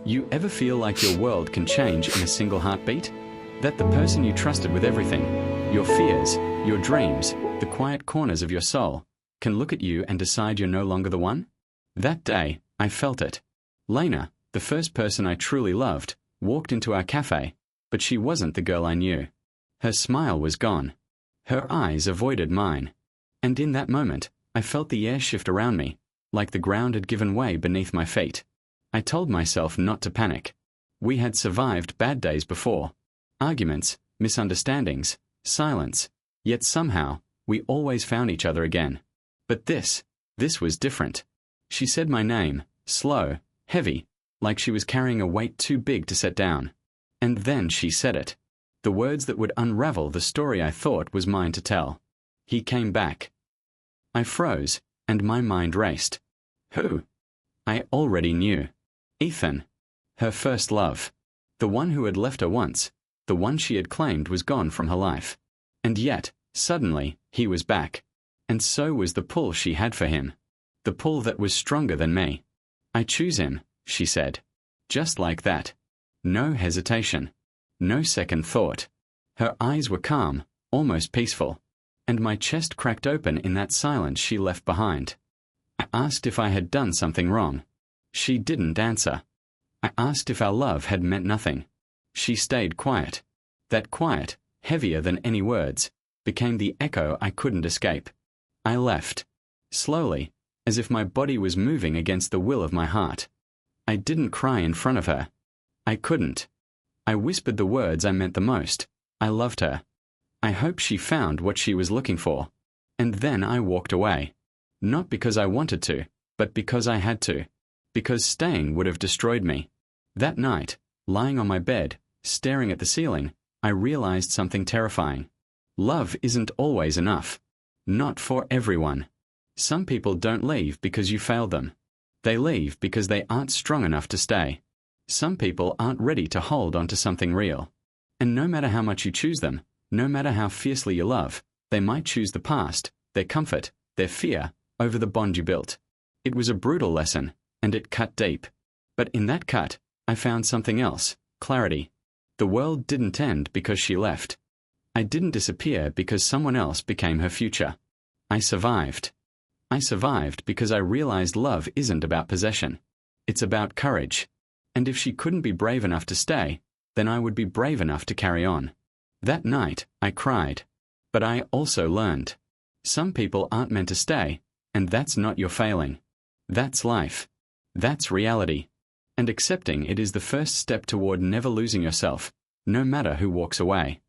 You ever feel like your world can change in a single heartbeat? That the person you trusted with everything, your fears, your dreams, the quiet corners of your soul, can look at you and decide you're no longer the one? That day, I felt it. Lena, the first person I truly loved, walked into our cafe, but she wasn't the girl I knew. Her smile was gone. Her eyes avoided mine. And in that moment, I felt the air shift around me, like the ground had given way beneath my feet. I told myself not to panic. We had survived bad days before. Arguments, misunderstandings, silence. Yet somehow, we always found each other again. But this was different. She said my name, slow, heavy, like she was carrying a weight too big to set down. And then she said it. The words that would unravel the story I thought was mine to tell. He came back. I froze, and my mind raced. Who? I already knew. Ethan. Her first love. The one who had left her once. The one she had claimed was gone from her life. And yet, suddenly, he was back. And so was the pull she had for him. The pull that was stronger than me. I choose him, she said. Just like that. No hesitation. No second thought. Her eyes were calm, almost peaceful. And my chest cracked open in that silence she left behind. I asked if I had done something wrong. She didn't answer. I asked if our love had meant nothing. She stayed quiet. That quiet, heavier than any words, became the echo I couldn't escape. I left. Slowly, as if my body was moving against the will of my heart. I didn't cry in front of her. I couldn't. I whispered the words I meant the most. I loved her. I hoped she found what she was looking for. And then I walked away. Not because I wanted to, but because I had to. Because staying would have destroyed me. That night, lying on my bed, staring at the ceiling, I realized something terrifying. Love isn't always enough. Not for everyone. Some people don't leave because you failed them. They leave because they aren't strong enough to stay. Some people aren't ready to hold on to something real. And no matter how much you choose them, no matter how fiercely you love, they might choose the past, their comfort, their fear, over the bond you built. It was a brutal lesson, and it cut deep. But in that cut, I found something else, clarity. The world didn't end because she left. I didn't disappear because someone else became her future. I survived. I survived because I realized love isn't about possession. It's about courage. And if she couldn't be brave enough to stay, then I would be brave enough to carry on. That night, I cried. But I also learned. Some people aren't meant to stay, and that's not your failing. That's life. That's reality. And accepting it is the first step toward never losing yourself, no matter who walks away.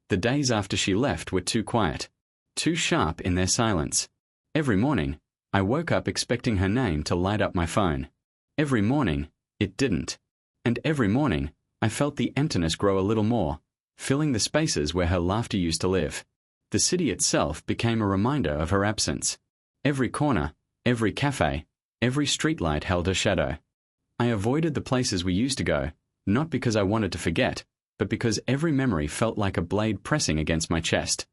The days after she left were too quiet, too sharp in their silence. Every morning, I woke up expecting her name to light up my phone. Every morning, it didn't. And every morning, I felt the emptiness grow a little more, filling the spaces where her laughter used to live. The city itself became a reminder of her absence. Every corner, every cafe, every streetlight held her shadow. I avoided the places we used to go, not because I wanted to forget, but because every memory felt like a blade pressing against my chest.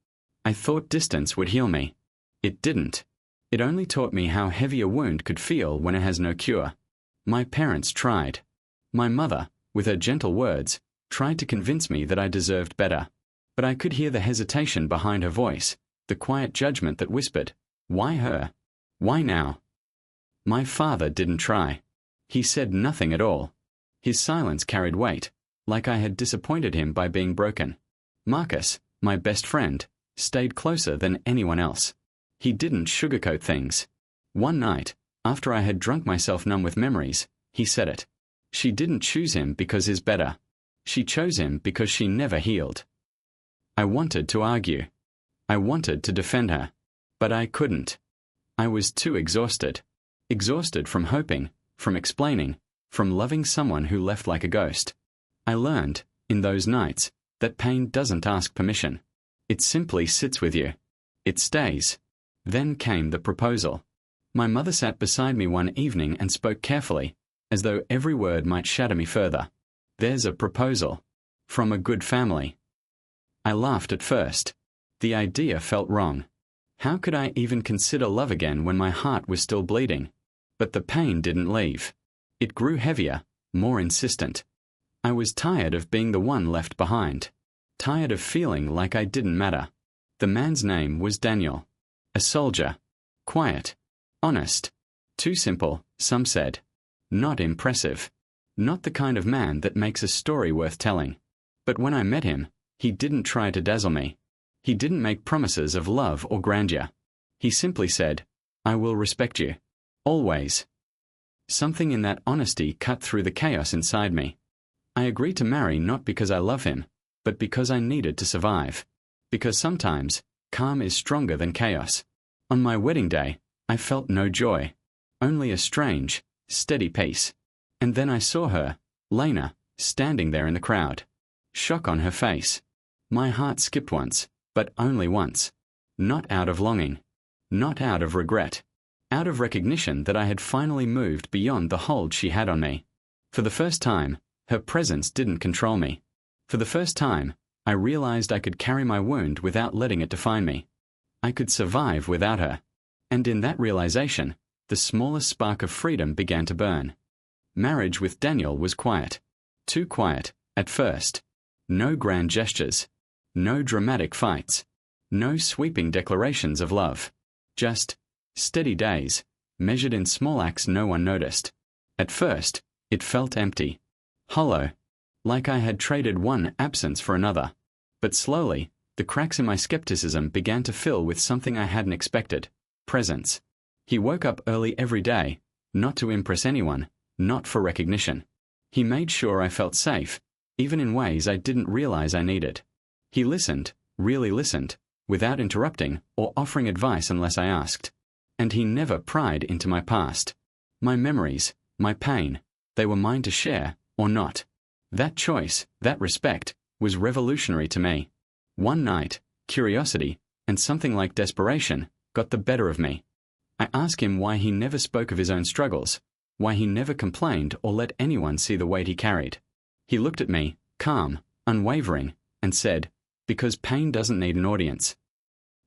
I thought distance would heal me. It didn't. It only taught me how heavy a wound could feel when it has no cure. My parents tried. My mother, with her gentle words, tried to convince me that I deserved better. But I could hear the hesitation behind her voice, the quiet judgment that whispered, "Why her? Why now?" My father didn't try. He said nothing at all. His silence carried weight, like I had disappointed him by being broken. Marcus, my best friend, stayed closer than anyone else. He didn't sugarcoat things. One night, after I had drunk myself numb with memories, he said it. She didn't choose him because he's better. She chose him because she never healed. I wanted to argue. I wanted to defend her. But I couldn't. I was too exhausted. Exhausted from hoping, from explaining, from loving someone who left like a ghost. I learned, in those nights, that pain doesn't ask permission. It simply sits with you. It stays. Then came the proposal. My mother sat beside me one evening and spoke carefully, as though every word might shatter me further. There's a proposal. From a good family. I laughed at first. The idea felt wrong. How could I even consider love again when my heart was still bleeding? But the pain didn't leave. It grew heavier, more insistent. I was tired of being the one left behind. Tired of feeling like I didn't matter. The man's name was Daniel. A soldier. Quiet. Honest. Too simple, some said. Not impressive. Not the kind of man that makes a story worth telling. But when I met him, he didn't try to dazzle me. He didn't make promises of love or grandeur. He simply said, "I will respect you. Always." Something in that honesty cut through the chaos inside me. I agreed to marry not because I love him, but because I needed to survive. Because sometimes, calm is stronger than chaos. On my wedding day, I felt no joy. Only a strange, steady peace. And then I saw her, Lena, standing there in the crowd. Shock on her face. My heart skipped once, but only once. Not out of longing. Not out of regret. Out of recognition that I had finally moved beyond the hold she had on me. For the first time, her presence didn't control me. For the first time, I realized I could carry my wound without letting it define me. I could survive without her. And in that realization, the smallest spark of freedom began to burn. Marriage with Daniel was quiet. Too quiet, at first. No grand gestures. No dramatic fights. No sweeping declarations of love. Just steady days, measured in small acts no one noticed. At first, it felt empty. Hollow. Like I had traded one absence for another. But slowly, the cracks in my skepticism began to fill with something I hadn't expected. Presence. He woke up early every day, not to impress anyone, not for recognition. He made sure I felt safe, even in ways I didn't realize I needed. He listened, really listened, without interrupting or offering advice unless I asked. And he never pried into my past. My memories, my pain, they were mine to share, or not. That choice, that respect, was revolutionary to me. One night, curiosity, and something like desperation, got the better of me. I asked him why he never spoke of his own struggles, why he never complained or let anyone see the weight he carried. He looked at me, calm, unwavering, and said, "Because pain doesn't need an audience."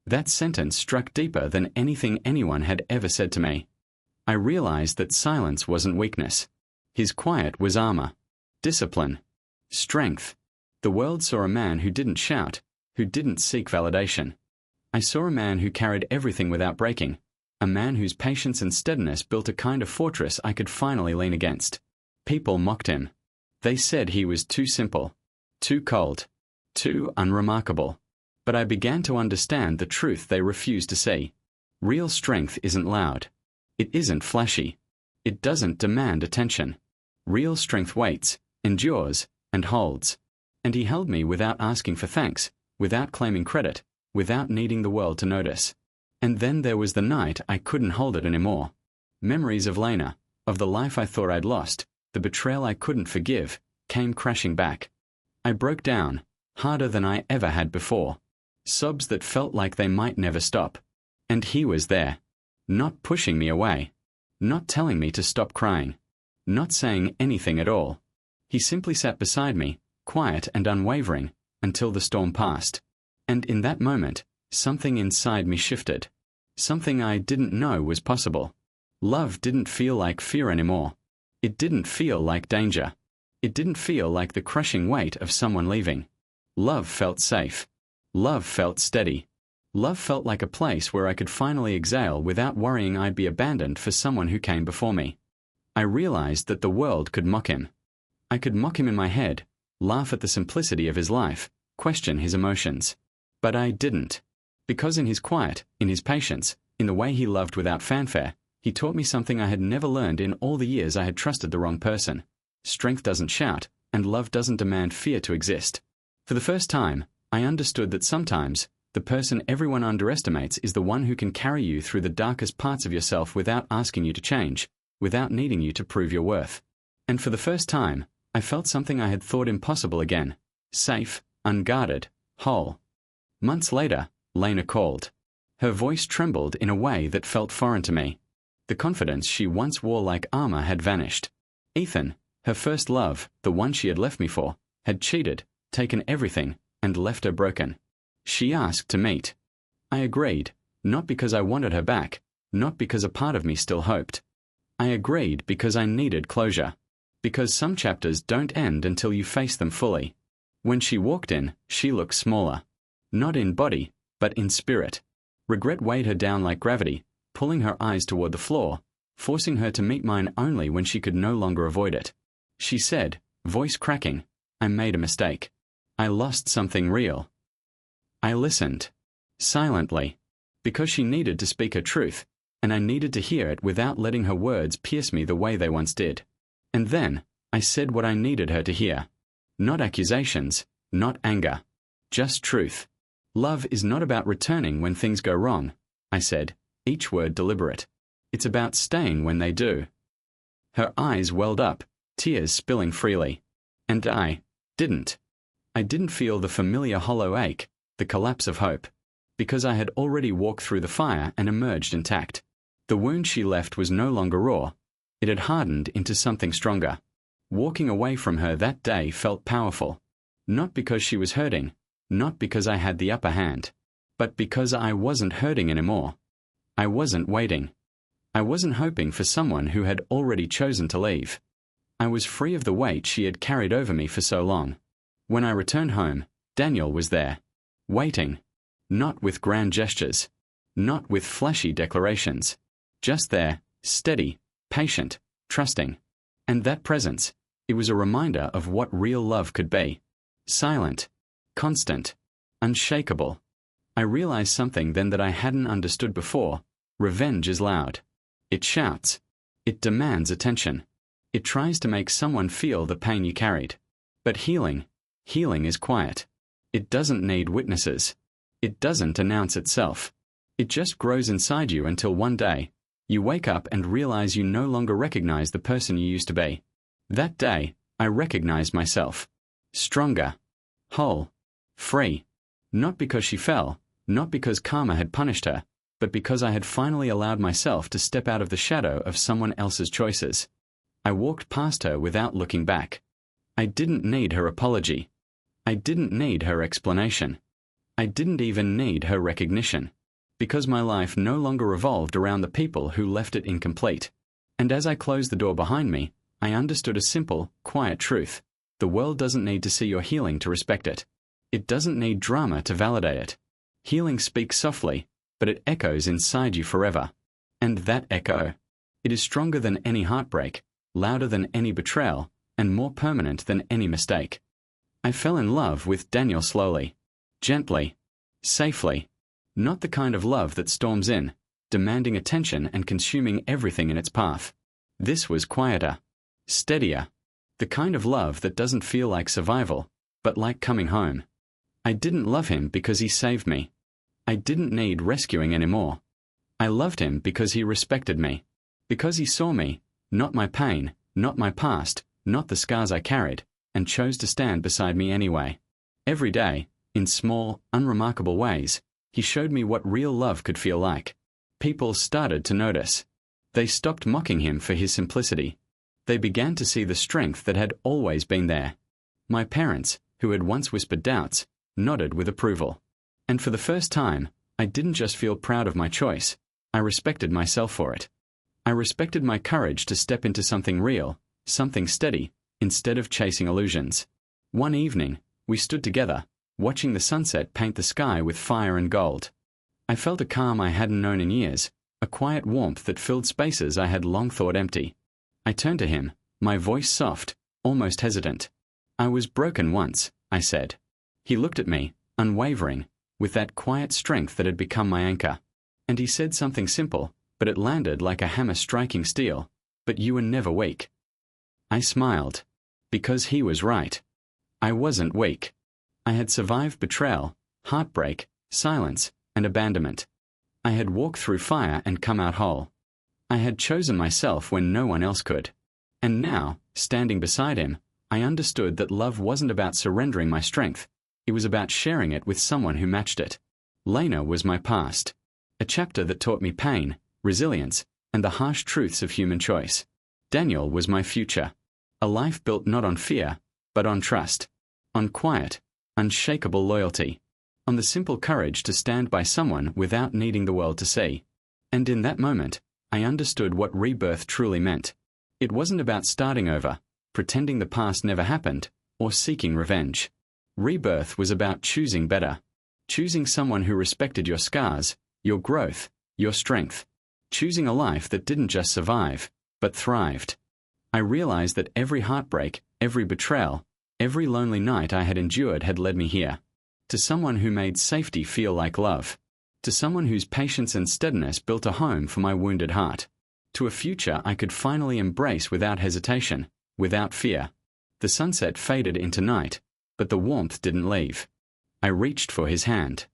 That sentence struck deeper than anything anyone had ever said to me. I realized that silence wasn't weakness. His quiet was armor. Discipline. Strength. The world saw a man who didn't shout, who didn't seek validation. I saw a man who carried everything without breaking, a man whose patience and steadiness built a kind of fortress I could finally lean against. People mocked him. They said he was too simple, too cold, too unremarkable. But I began to understand the truth they refused to see. Real strength isn't loud. It isn't flashy. It doesn't demand attention. Real strength waits, endures, and holds. And he held me without asking for thanks, without claiming credit, without needing the world to notice. And then there was the night I couldn't hold it anymore. Memories of Lena, of the life I thought I'd lost, the betrayal I couldn't forgive, came crashing back. I broke down, harder than I ever had before. Sobs that felt like they might never stop. And he was there. Not pushing me away. Not telling me to stop crying. Not saying anything at all. He simply sat beside me, quiet and unwavering, until the storm passed. And in that moment, something inside me shifted. Something I didn't know was possible. Love didn't feel like fear anymore. It didn't feel like danger. It didn't feel like the crushing weight of someone leaving. Love felt safe. Love felt steady. Love felt like a place where I could finally exhale without worrying I'd be abandoned for someone who came before me. I realized that the world could mock him. I could mock him in my head, laugh at the simplicity of his life, question his emotions. But I didn't. Because in his quiet, in his patience, in the way he loved without fanfare, he taught me something I had never learned in all the years I had trusted the wrong person. Strength doesn't shout, and love doesn't demand fear to exist. For the first time, I understood that sometimes, the person everyone underestimates is the one who can carry you through the darkest parts of yourself without asking you to change, without needing you to prove your worth. And for the first time, I felt something I had thought impossible again. Safe, unguarded, whole. Months later, Lena called. Her voice trembled in a way that felt foreign to me. The confidence she once wore like armor had vanished. Ethan, her first love, the one she had left me for, had cheated, taken everything, and left her broken. She asked to meet. I agreed, not because I wanted her back, not because a part of me still hoped. I agreed because I needed closure. Because some chapters don't end until you face them fully. When she walked in, she looked smaller. Not in body, but in spirit. Regret weighed her down like gravity, pulling her eyes toward the floor, forcing her to meet mine only when she could no longer avoid it. She said, voice cracking, I made a mistake. I lost something real. I listened. Silently. Because she needed to speak her truth, and I needed to hear it without letting her words pierce me the way they once did. And then, I said what I needed her to hear. Not accusations, not anger. Just truth. Love is not about returning when things go wrong, I said, each word deliberate. It's about staying when they do. Her eyes welled up, tears spilling freely. And I didn't. I didn't feel the familiar hollow ache, the collapse of hope. Because I had already walked through the fire and emerged intact. The wound she left was no longer raw. It had hardened into something stronger. Walking away from her that day felt powerful. Not because she was hurting, not because I had the upper hand, but because I wasn't hurting anymore. I wasn't waiting. I wasn't hoping for someone who had already chosen to leave. I was free of the weight she had carried over me for so long. When I returned home, Daniel was there, waiting. Not with grand gestures, not with flashy declarations. Just there, steady, patient, trusting. And that presence, it was a reminder of what real love could be. Silent, constant, unshakable. I realized something then that I hadn't understood before. Revenge is loud. It shouts. It demands attention. It tries to make someone feel the pain you carried. But healing is quiet. It doesn't need witnesses. It doesn't announce itself. It just grows inside you until one day, you wake up and realize you no longer recognize the person you used to be. That day, I recognized myself. Stronger. Whole. Free. Not because she fell, not because karma had punished her, but because I had finally allowed myself to step out of the shadow of someone else's choices. I walked past her without looking back. I didn't need her apology. I didn't need her explanation. I didn't even need her recognition, because my life no longer revolved around the people who left it incomplete. And as I closed the door behind me, I understood a simple, quiet truth. The world doesn't need to see your healing to respect it. It doesn't need drama to validate it. Healing speaks softly, but it echoes inside you forever. And that echo, it is stronger than any heartbreak, louder than any betrayal, and more permanent than any mistake. I fell in love with Daniel slowly. Gently, safely, not the kind of love that storms in, demanding attention and consuming everything in its path. This was quieter, steadier, the kind of love that doesn't feel like survival, but like coming home. I didn't love him because he saved me. I didn't need rescuing anymore. I loved him because he respected me, because he saw me, not my pain, not my past, not the scars I carried, and chose to stand beside me anyway. Every day, in small, unremarkable ways, he showed me what real love could feel like. People started to notice. They stopped mocking him for his simplicity. They began to see the strength that had always been there. My parents, who had once whispered doubts, nodded with approval. And for the first time, I didn't just feel proud of my choice. I respected myself for it. I respected my courage to step into something real, something steady, instead of chasing illusions. One evening, we stood together, watching the sunset paint the sky with fire and gold. I felt a calm I hadn't known in years, a quiet warmth that filled spaces I had long thought empty. I turned to him, my voice soft, almost hesitant. I was broken once, I said. He looked at me, unwavering, with that quiet strength that had become my anchor. And he said something simple, but it landed like a hammer striking steel. But you were never weak. I smiled. Because he was right. I wasn't weak. I had survived betrayal, heartbreak, silence, and abandonment. I had walked through fire and come out whole. I had chosen myself when no one else could. And now, standing beside him, I understood that love wasn't about surrendering my strength. It was about sharing it with someone who matched it. Lena was my past. A chapter that taught me pain, resilience, and the harsh truths of human choice. Daniel was my future. A life built not on fear, but on trust. On quiet, unshakable loyalty. On the simple courage to stand by someone without needing the world to see. And in that moment, I understood what rebirth truly meant. It wasn't about starting over. pretending the past never happened, or seeking revenge. Rebirth was about choosing better. Choosing someone who respected your scars, your growth, your strength. Choosing a life that didn't just survive, but thrived. I realized that every heartbreak, every betrayal, every lonely night I had endured had led me here. To someone who made safety feel like love. To someone whose patience and steadiness built a home for my wounded heart. To a future I could finally embrace without hesitation, without fear. The sunset faded into night, but the warmth didn't leave. I reached for his hand.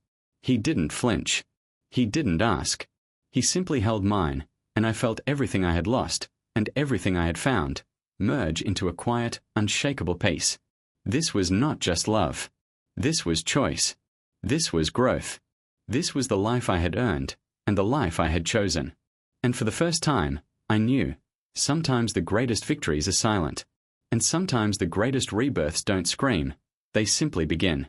He didn't flinch. He didn't ask. He simply held mine, and I felt everything I had lost, and everything I had found, merge into a quiet, unshakable peace. This was not just love. This was choice. This was growth. This was the life I had earned, and the life I had chosen. And for the first time, I knew, sometimes the greatest victories are silent, and sometimes the greatest rebirths don't scream, they simply begin.